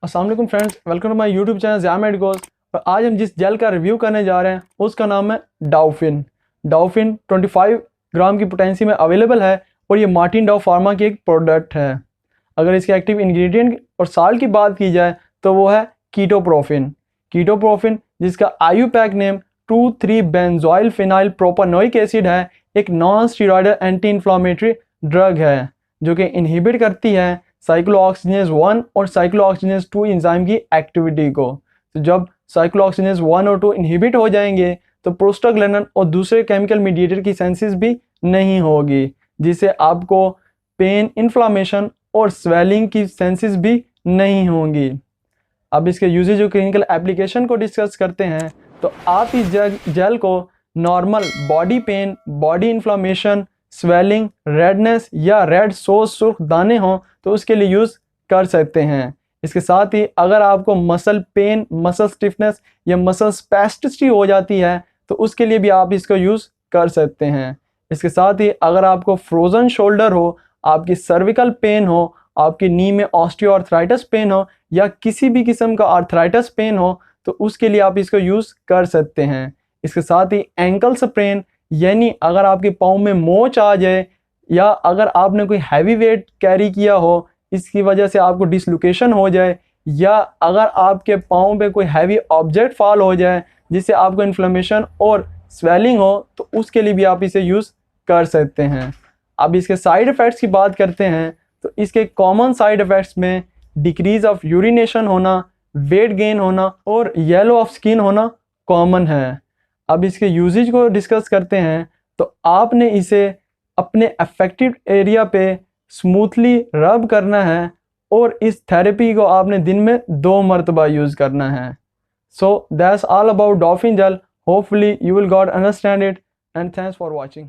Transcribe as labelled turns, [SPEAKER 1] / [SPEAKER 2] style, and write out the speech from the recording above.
[SPEAKER 1] अस्सलाम वालेकुम friends, welcome to my YouTube channel Zia Medicos. और आज हम जिस जेल का रिव्यू करने जा रहे हैं उसका नाम है डाउफिन। डाउफिन 25 ग्राम की पोटेंसी में अवेलेबल है और ये मार्टिन डाउ फार्मा की एक प्रोडक्ट है। अगर इसके एक्टिव इंग्रेडिएंट और साल्ट की बात की जाए तो वो है कीटोप्रोफिन। कीटोप्रोफिन जिसका IUPAC name 2,3 benzoyl phenyl propanoic acid है, एक non steroidal anti inflammatory drug है जो कि इनहिबिट करती है साइक्लोऑक्सीजनेज 1 और साइक्लोऑक्सीजनेज 2 एंजाइम की एक्टिविटी को। तो जब साइक्लोऑक्सीजनेज 1 और 2 इनहिबिट हो जाएंगे तो प्रोस्टाग्लैंडिन और दूसरे केमिकल मीडिएटर की सेंसेस भी नहीं होगी, जिससे आपको पेन, इन्फ्लामेशन और स्वेलिंग की सेंसेस भी नहीं होंगी। अब इसके यूजेज और क्लिनिकल एप्लीकेशन को डिस्कस करते हैं। तो आप इस जेल को normal body pain, body inflammation, swelling, redness या रेड सोज सुर्ख दाने हों तो उसके लिए यूज़ कर सकते हैं। इसके साथ ही अगर आपको मसल पेन, मसल स्टिफनेस या मसल स्पैस्टिसिटी हो जाती है तो उसके लिए भी आप इसको यूज़ कर सकते हैं। इसके साथ ही अगर आपको फ्रोज़न शोल्डर हो, आपकी सर्विकल पेन हो, आपकी नी में ऑस्टियोआर्थराइटिस पेन हो या किसी भी किस्म का आर्थराइटिस पेन हो तो उसके लिए आप इसको यूज़ कर सकते हैं। इसके साथ ही एंकल स्प्रेन, यानी अगर आपके पाँव में मोच आ जाए या अगर आपने कोई हैवी वेट कैरी किया हो, इसकी वजह से आपको डिसलोकेशन हो जाए, या अगर आपके पाँव पे कोई हैवी ऑब्जेक्ट फॉल हो जाए जिससे आपको इन्फ्लेमेशन और स्वेलिंग हो तो उसके लिए भी आप इसे यूज़ कर सकते हैं। अब इसके साइड इफ़ेक्ट्स की बात करते हैं तो इसके कॉमन साइड इफ़ेक्ट्स में डिक्रीज ऑफ यूरिनेशन होना, वेट गेन होना और येलो ऑफ स्किन होना कॉमन है। अब इसके यूजेज को डिस्कस करते हैं तो आपने इसे अपने अफेक्टेड एरिया पे स्मूथली रब करना है और इस थेरेपी को आपने दिन में 2 मरतबा यूज़ करना है। So that's all about dauphin gel. Hopefully you will got understand it and thanks for watching.